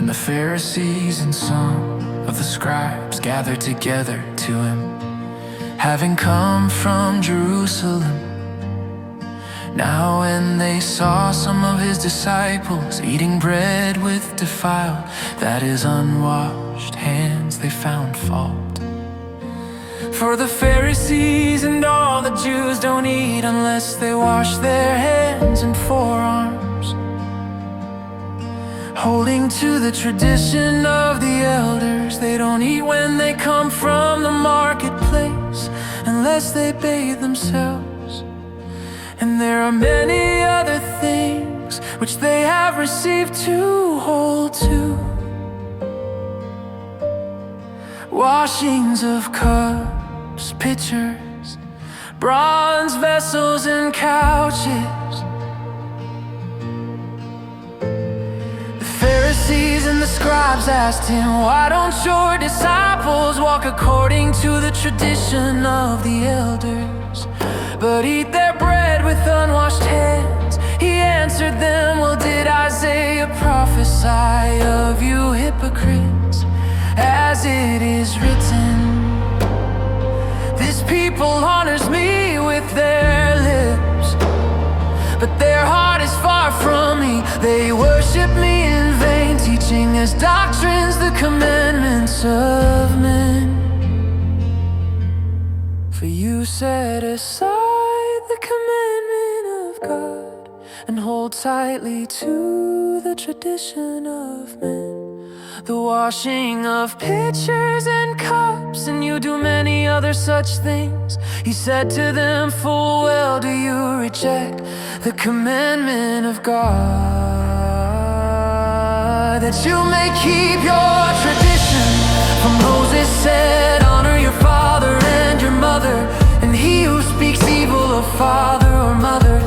the Pharisees and some of the scribes gathered together to him, having come from Jerusalem. Now when they saw some of his disciples eating bread with defiled, that is, unwashed hands, they found fault. For the Pharisees and all the Jews don't eat unless they wash their hands and forearms, holding to the tradition of the elders. They don't eat when they come from the marketplace unless they bathe themselves. And there are many other things which they have received to hold to: washings of cups, pitchers, bronze vessels, and couches. The Pharisees and the scribes asked him, "Why don't your disciples walk according to the tradition of the elders, but eat their bread with unwashed hands?" He answered them, "Well, did Isaiah prophesy of you hypocrites? As it is written, this people honors me with their lips, but their heart is far from me. They worship me in vain, teaching as doctrines the commandments of men. For you set aside the commandment of God and hold tightly to the tradition of men, the washing of pitchers and cups, and you do many other such things." He said to them, "Full well do you reject the commandment of God, that you may keep your tradition. For Moses said, 'Honor your father and your mother,' and he who speaks evil of father or mother,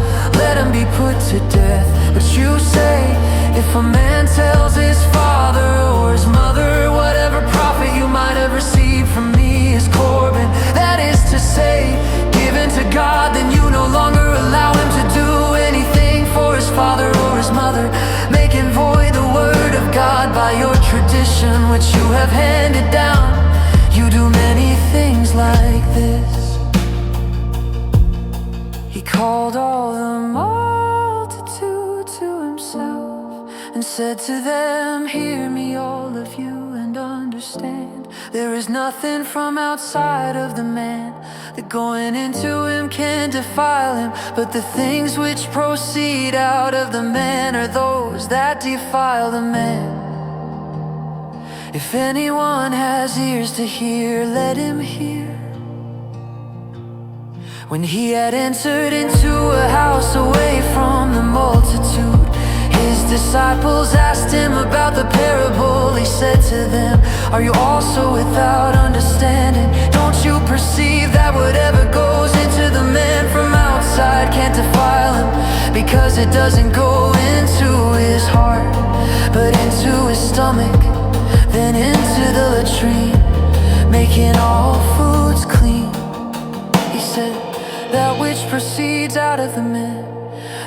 let him be put to death. But you say, if a man tells his father or his mother, 'Whatever profit you might have received from me is Corban,' that is to say, given to God, then you no longer allow him to do anything for his father or his mother, making void the word of God by your tradition which you have handed down. You do many things like this." He called all the multitude to himself and said to them, "Hear me, all of you, and understand. There is nothing from outside of the man that going into him can defile him, but the things which proceed out of the man are those that defile the man. If anyone has ears to hear, let him hear." When he had entered into a house away from the multitude, his disciples asked him about the parable. He said to them, "Are you also without understanding? Don't you perceive that whatever goes into the man from outside can't defile him, because it doesn't go into his heart, but into his stomach, then into the latrine, making all foods clean?" He said, "That which proceeds out of the man,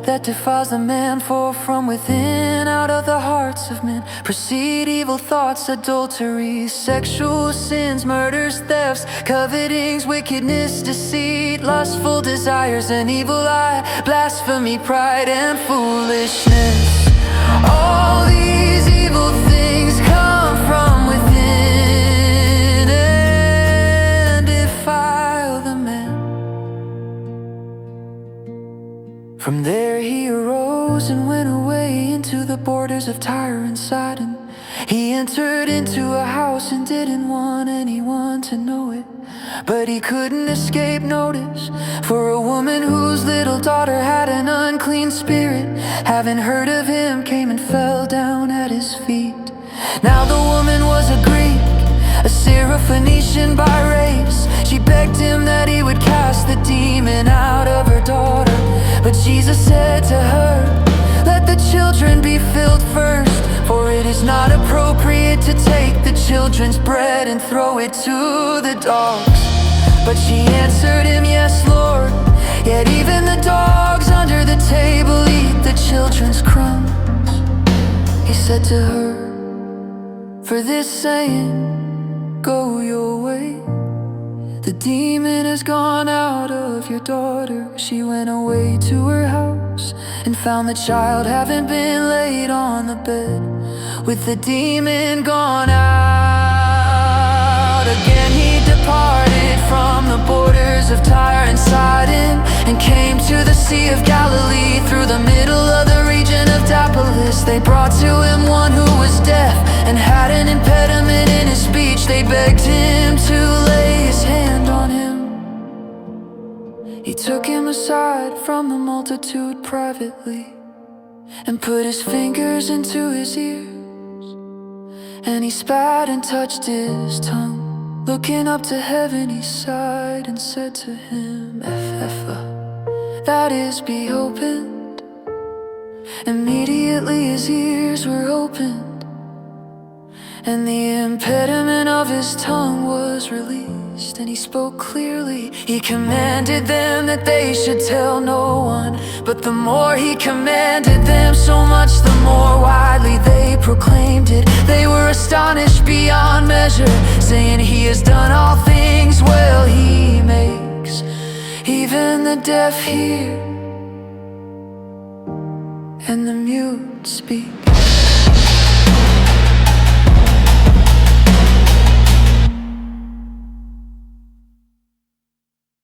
that defiles the man, for from within, out of the hearts of men, proceed evil thoughts, adulteries, sexual sins, murders, thefts, covetings, wickedness, deceit, lustful desires, an evil eye, blasphemy, pride, and foolishness. All these evil things come from within and defile the man." From there he arose and went away into the borders of Tyre and Sidon. He entered into a house and didn't want anyone to know it, but he couldn't escape notice, for a woman whose little daughter had an unclean spirit, having heard of him, came and fell down at his feet. Now the woman was a Greek, a Syrophoenician by race. She begged him that he would cast the demon out of her daughter. But Jesus said to her, "Let the children be filled first, for it is not appropriate to take the children's bread and throw it to the dogs." But she answered him, "Yes, Lord, yet even the dogs under the table eat the children's crumbs." He said to her, for this saying, go your way. The demon has gone out of your daughter. She went away to her house and found the child having been laid on the bed, with the demon gone out. Again he departed from the borders of Tyre and Sidon, and came to the Sea of Galilee, through the middle of the region of Decapolis. They brought to him one who was deaf and had an impediment in his speech. They begged him to lay his hand on him. He took him aside from the multitude privately, and put his fingers into his ears, and he spat and touched his tongue. Looking up to heaven he sighed and said to him, Ephphatha, that is, be opened. Immediately his ears were opened, and the impediment of his tongue was released, and he spoke clearly. He commanded them that they should tell no one, but the more he commanded them, so much the more widely they proclaimed it. They were astonished beyond measure, saying, he has done all things well. He makes even the deaf hear, and the mute speak.